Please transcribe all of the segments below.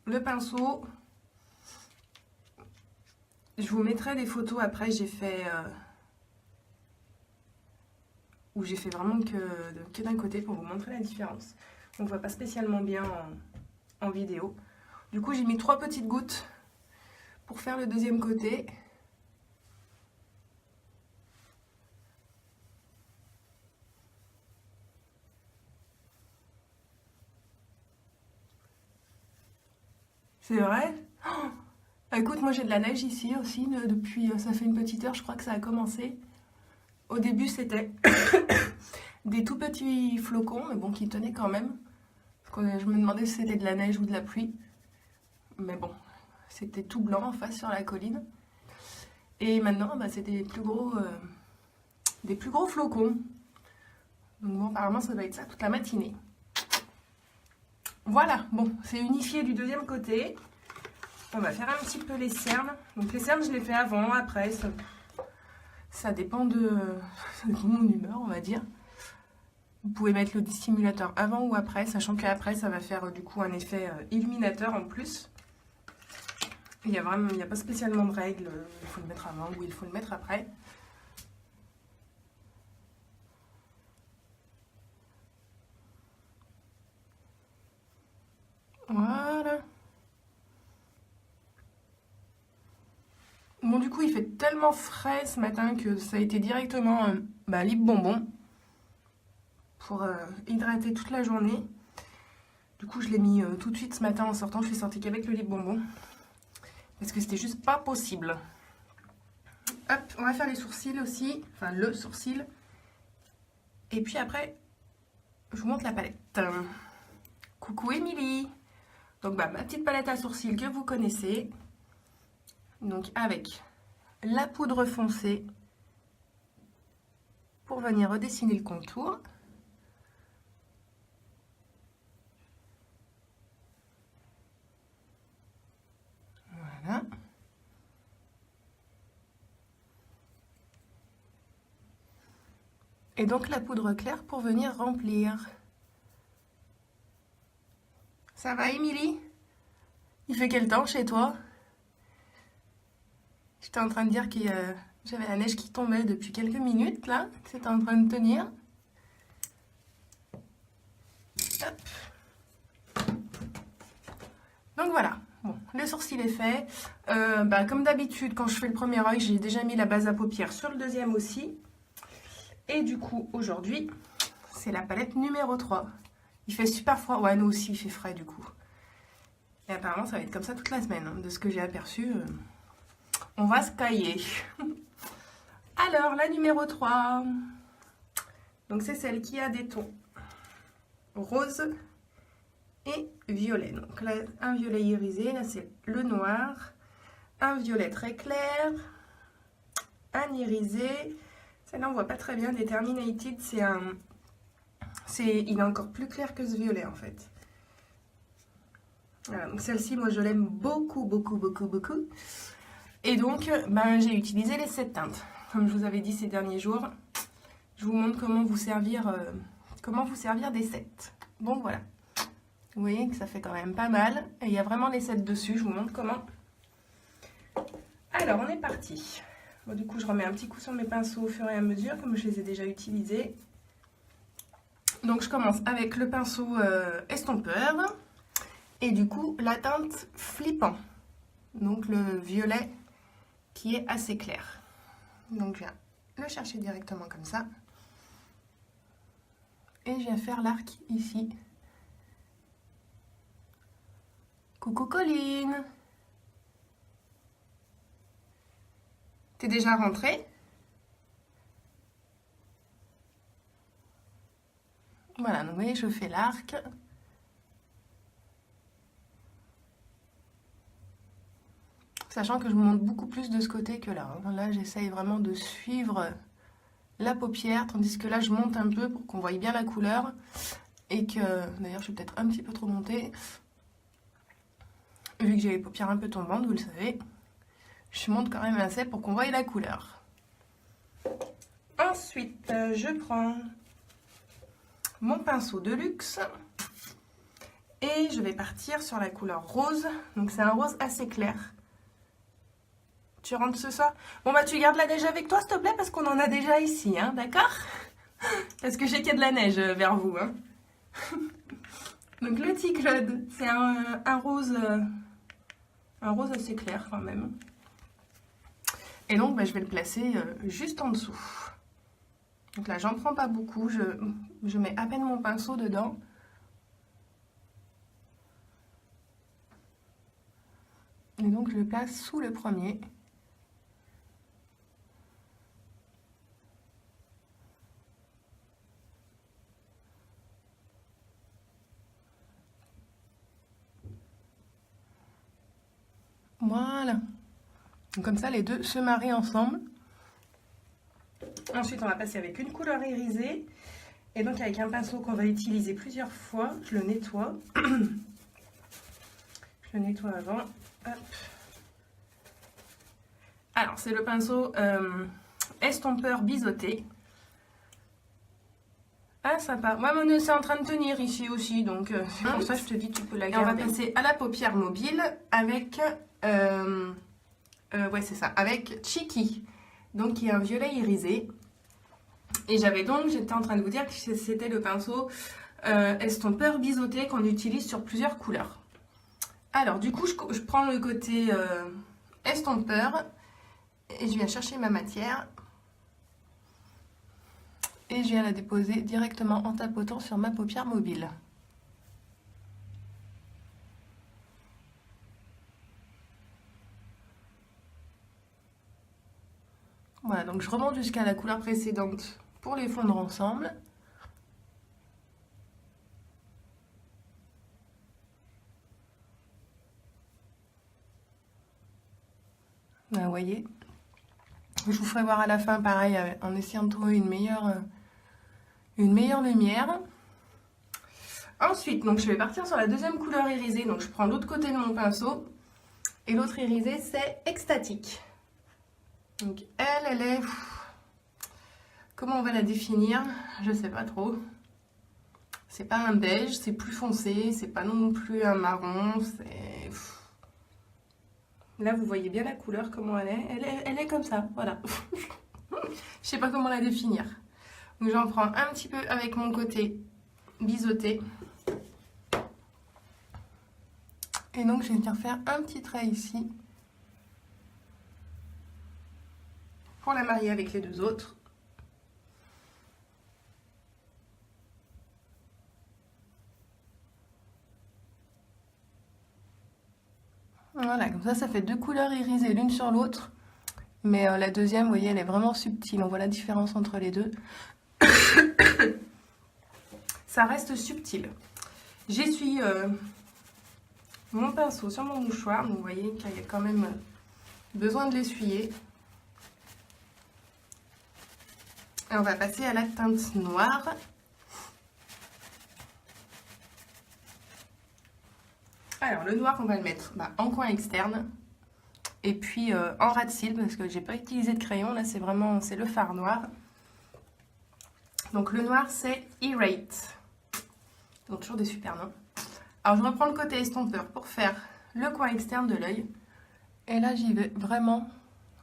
le pinceau. Je vous mettrai des photos après, j'ai fait... où j'ai fait vraiment que d'un côté pour vous montrer la différence. On ne voit pas spécialement bien en vidéo. Du coup, j'ai mis 3 petites gouttes pour faire le deuxième côté. C'est vrai? Oh, écoute, moi j'ai de la neige ici aussi, depuis, ça fait une petite heure, je crois que ça a commencé. Au début, c'était des tout petits flocons, mais bon, qui tenaient quand même. Je me demandais si c'était de la neige ou de la pluie. Mais bon, c'était tout blanc en face sur la colline. Et maintenant, bah, c'est des plus gros flocons. Donc bon, apparemment, ça va être ça toute la matinée. Voilà, bon, c'est unifié du deuxième côté. On va faire un petit peu les cernes. Donc les cernes, je les fais avant, après. Ça dépend de mon humeur, on va dire. Vous pouvez mettre le stimulateur avant ou après, sachant qu'après, ça va faire du coup un effet illuminateur en plus. Il n'y a pas spécialement de règles, il faut le mettre avant ou il faut le mettre après. Voilà. Bon, du coup, il fait tellement frais ce matin que ça a été directement lip bonbon pour hydrater toute la journée. Du coup, je l'ai mis tout de suite ce matin en sortant. Je suis sortie qu'avec le lip bonbon parce que c'était juste pas possible. Hop, on va faire les sourcils aussi, enfin le sourcil. Et puis après, je vous montre la palette. Coucou Émilie. Donc ma petite palette à sourcils que vous connaissez. Donc avec la poudre foncée pour venir redessiner le contour. Voilà. Et donc la poudre claire pour venir remplir. Ça va Émilie? Il fait quel temps chez toi? J'étais en train de dire que j'avais la neige qui tombait depuis quelques minutes là, que c'était en train de tenir. Hop. Donc voilà, bon, le sourcil est fait. Comme d'habitude, quand je fais le premier œil, j'ai déjà mis la base à paupières sur le deuxième aussi. Et du coup, aujourd'hui, c'est la palette numéro 3. Il fait super froid. Ouais, nous aussi, il fait frais du coup. Et apparemment, ça va être comme ça toute la semaine, hein, de ce que j'ai aperçu. On va se cailler. Alors, la numéro 3. Donc, c'est celle qui a des tons rose et violet. Donc là, un violet irisé. Là, c'est le noir. Un violet très clair. Un irisé. Celle-là, on voit pas très bien. Determinated, il est encore plus clair que ce violet, en fait. Voilà, donc celle-ci, moi, je l'aime beaucoup, beaucoup, beaucoup, beaucoup. Et donc, j'ai utilisé les 7 teintes. Comme je vous avais dit ces derniers jours, je vous montre comment vous servir des 7. Bon, voilà. Vous voyez que ça fait quand même pas mal. Et il y a vraiment les 7 dessus. Je vous montre comment. Alors, on est parti. Bon, du coup, je remets un petit coup sur mes pinceaux au fur et à mesure, comme je les ai déjà utilisés. Donc, je commence avec le pinceau estompeur. Et du coup, la teinte flippant. Donc, le violet qui est assez clair. Donc je viens le chercher directement comme ça. Et je viens faire l'arc ici. Coucou Colline. T'es déjà rentrée? Voilà, donc vous voyez, je fais l'arc. Sachant que je monte beaucoup plus de ce côté que là. Là, j'essaye vraiment de suivre la paupière, tandis que là, je monte un peu pour qu'on voie bien la couleur. Et que, d'ailleurs, je suis peut-être un petit peu trop montée. Vu que j'ai les paupières un peu tombantes, vous le savez, je monte quand même assez pour qu'on voie la couleur. Ensuite, je prends mon pinceau de luxe Et je vais partir sur la couleur rose. Donc c'est un rose assez clair. Tu rentres ce soir? Bon bah tu gardes la neige avec toi s'il te plaît parce qu'on en a déjà ici, hein, d'accord? Parce que j'ai qu'il y a de la neige vers vous, hein. Donc le petit Claude, c'est un rose assez clair quand même. Et donc bah, je vais le placer juste en dessous. Donc là j'en prends pas beaucoup, je mets à peine mon pinceau dedans. Et donc je le place sous le premier. Voilà. Donc comme ça les deux se marient ensemble. Ensuite on va passer avec une couleur irisée. Et donc avec un pinceau qu'on va utiliser plusieurs fois, je le nettoie. Je le nettoie avant. Hop. Alors c'est le pinceau estompeur biseauté. Ah sympa. Moi mon nœud c'est en train de tenir ici aussi, donc c'est pour ça que je te dis tu peux la garder. Et on va passer à la paupière mobile avec ouais c'est ça, avec Cheeky, donc qui est un violet irisé. Et j'étais en train de vous dire que c'était le pinceau estompeur biseauté qu'on utilise sur plusieurs couleurs. Alors du coup je prends le côté estompeur et je viens chercher ma matière et je viens la déposer directement en tapotant sur ma paupière mobile. Voilà, donc je remonte jusqu'à la couleur précédente pour les fondre ensemble. Là, vous voyez, je vous ferai voir à la fin pareil en essayant de trouver une meilleure lumière. Ensuite, donc je vais partir sur la deuxième couleur irisée. Donc je prends l'autre côté de mon pinceau et l'autre irisée c'est Extatique. Donc elle est... Comment on va la définir? Je sais pas trop. C'est pas un beige, c'est plus foncé, c'est pas non plus un marron, c'est... Là vous voyez bien la couleur, comment elle est. Elle est comme ça, voilà. Je sais pas comment la définir. Donc j'en prends un petit peu avec mon côté biseauté. Et donc je vais venir faire un petit trait ici. Pour la marier avec les deux autres. Voilà, comme ça fait deux couleurs irisées l'une sur l'autre. Mais la deuxième, vous voyez, elle est vraiment subtile. On voit la différence entre les deux. Ça reste subtil. J'essuie mon pinceau sur mon mouchoir. Donc vous voyez qu'il y a quand même besoin de l'essuyer. Et on va passer à la teinte noire. Alors le noir, on va le mettre en coin externe. Et puis en ras de cils, parce que j'ai pas utilisé de crayon. Là, c'est le fard noir. Donc le noir, c'est E-Rate. Donc toujours des super noms. Alors je reprends le côté estompeur pour faire le coin externe de l'œil. Et là, j'y vais vraiment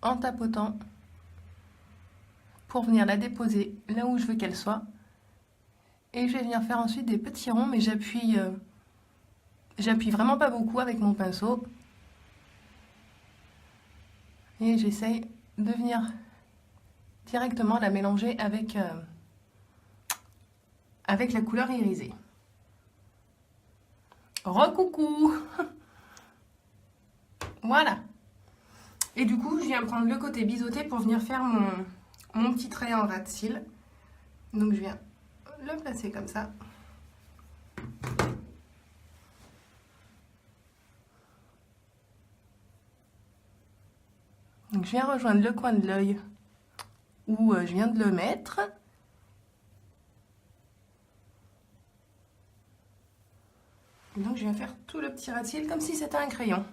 en tapotant pour venir la déposer là où je veux qu'elle soit. Et je vais venir faire ensuite des petits ronds, mais j'appuie vraiment pas beaucoup avec mon pinceau. Et j'essaye de venir directement la mélanger avec la couleur irisée. Recoucou. Voilà. Et du coup, je viens prendre le côté biseauté pour venir faire mon petit trait en ras de cils. Donc je viens le placer comme ça. Donc je viens rejoindre le coin de l'œil où je viens de le mettre. Et donc je viens faire tout le petit ras de cils comme si c'était un crayon.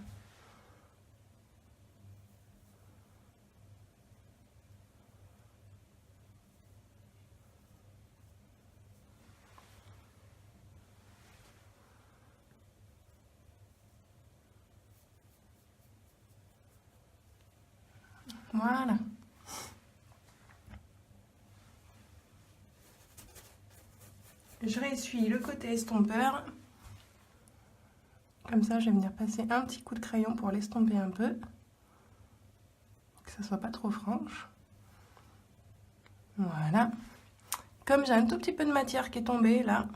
Voilà. Je réessuie le côté estompeur. Comme ça, je vais venir passer un petit coup de crayon pour l'estomper un peu. Que ça soit pas trop franche. Voilà. Comme j'ai un tout petit peu de matière qui est tombée là,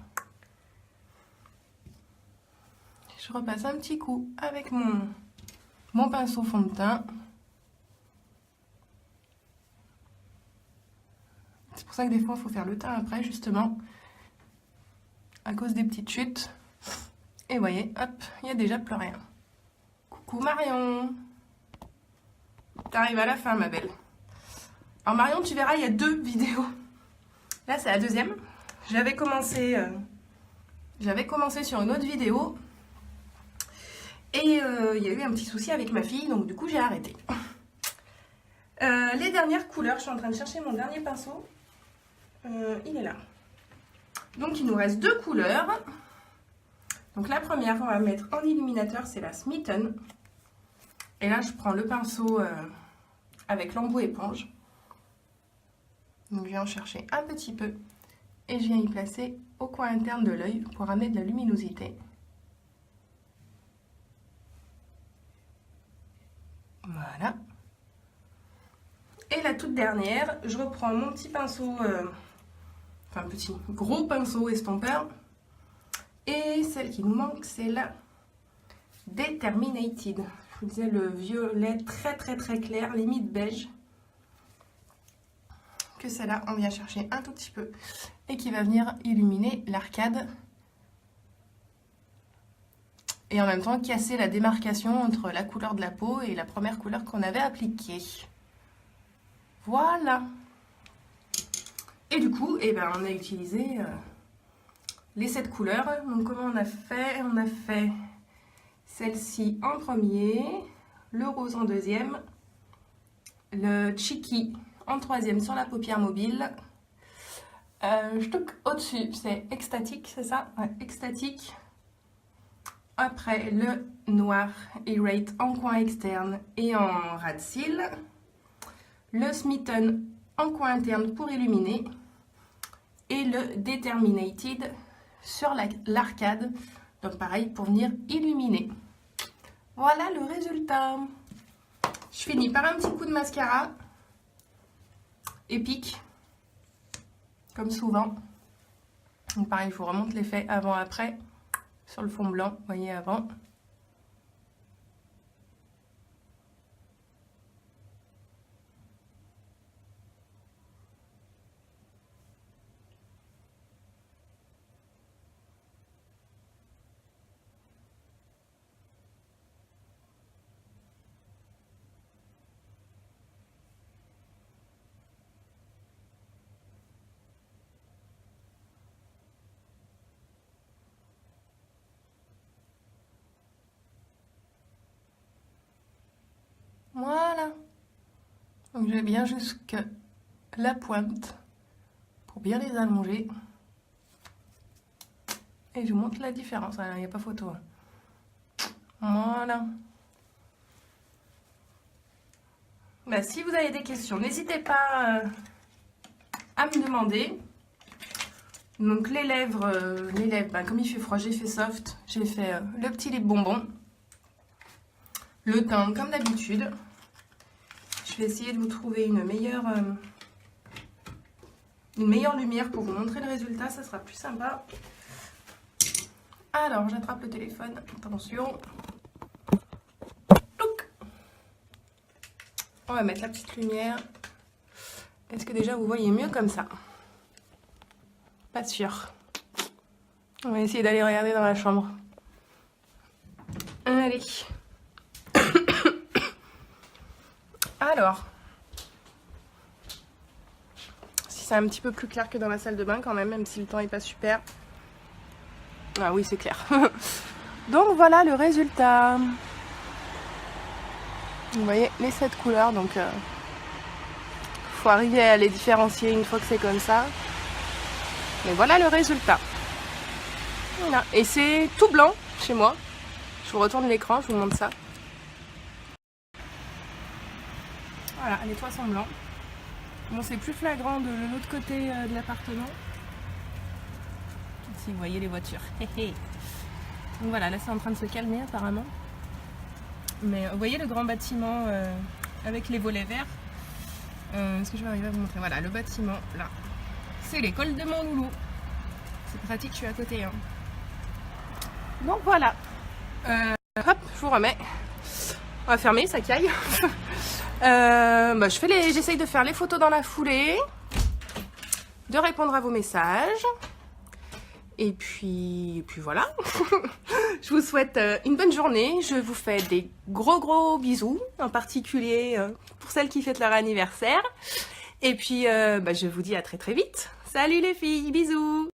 je repasse un petit coup avec mon pinceau fond de teint. C'est pour ça que des fois, il faut faire le teint après, justement, à cause des petites chutes. Et vous voyez, hop, il n'y a déjà plus rien. Coucou Marion. T'arrives à la fin, ma belle. Alors Marion, tu verras, il y a 2 vidéos. Là, c'est la deuxième. J'avais commencé sur une autre vidéo. Et il y a eu un petit souci avec ma fille, donc du coup, j'ai arrêté. Les dernières couleurs, je suis en train de chercher mon dernier pinceau. Il est là. Donc, il nous reste 2 couleurs. Donc, la première, on va mettre en illuminateur, c'est la Smitten. Et là, je prends le pinceau avec l'embout éponge. Donc, je viens en chercher un petit peu. Et je viens y placer au coin interne de l'œil pour amener de la luminosité. Voilà. Et la toute dernière, je reprends mon petit pinceau, gros pinceau estompeur. Et celle qui nous manque, c'est la Determinated. Je vous disais le violet très clair, limite beige. Que celle-là, on vient chercher un tout petit peu. Et qui va venir illuminer l'arcade. Et en même temps, casser la démarcation entre la couleur de la peau et la première couleur qu'on avait appliquée. Voilà. Et du coup, eh ben, on a utilisé les 7 couleurs. Donc comment on a fait? On a fait celle-ci en premier, le rose en deuxième, le Cheeky en troisième sur la paupière mobile. Au-dessus, c'est Ecstatic, c'est ça? Ouais, Ecstatic. Après, le noir Irate en coin externe et en ras de cils. Le Smitten en coin interne pour illuminer. Et le Determinated sur l'arcade. Donc pareil, pour venir illuminer. Voilà le résultat. Je finis par un petit coup de mascara. Épique. Comme souvent. Donc pareil, je vous remonte l'effet avant-après. Sur le fond blanc, vous voyez avant. Voilà. Donc je viens jusqu'à la pointe pour bien les allonger. Et je vous montre la différence. Il n'y a pas photo. Voilà. Bah, si vous avez des questions, n'hésitez pas à me demander. Donc les lèvres, comme il fait froid, j'ai fait soft. J'ai fait le petit lip bonbon. Le teint comme d'habitude. Je vais essayer de vous trouver une meilleure lumière pour vous montrer le résultat, ça sera plus sympa. Alors, j'attrape le téléphone, attention. Touc. On va mettre la petite lumière. Est-ce que déjà vous voyez mieux comme ça? Pas sûr. On va essayer d'aller regarder dans la chambre. Allez. Alors, si c'est un petit peu plus clair que dans la salle de bain quand même si le temps n'est pas super. Ah oui, c'est clair. Donc voilà le résultat. Vous voyez les 7 couleurs, donc faut arriver à les différencier une fois que c'est comme ça. Mais voilà le résultat. Voilà. Et c'est tout blanc chez moi. Je vous retourne l'écran, je vous montre ça. Voilà, les toits sont blancs. Bon, c'est plus flagrant de l'autre côté de l'appartement. Si vous voyez les voitures. Donc voilà, là c'est en train de se calmer apparemment. Mais vous voyez le grand bâtiment avec les volets verts. Est-ce que je vais arriver à vous montrer? Voilà, le bâtiment là. C'est l'école de mon loulou. C'est pratique, je suis à côté. Hein. Donc voilà. Hop, je vous remets. On va fermer, ça caille. J'essaye de faire les photos dans la foulée, de répondre à vos messages. Et puis voilà. Je vous souhaite une bonne journée. Je vous fais des gros bisous, en particulier pour celles qui fêtent leur anniversaire. Et puis je vous dis à très vite. Salut les filles, bisous.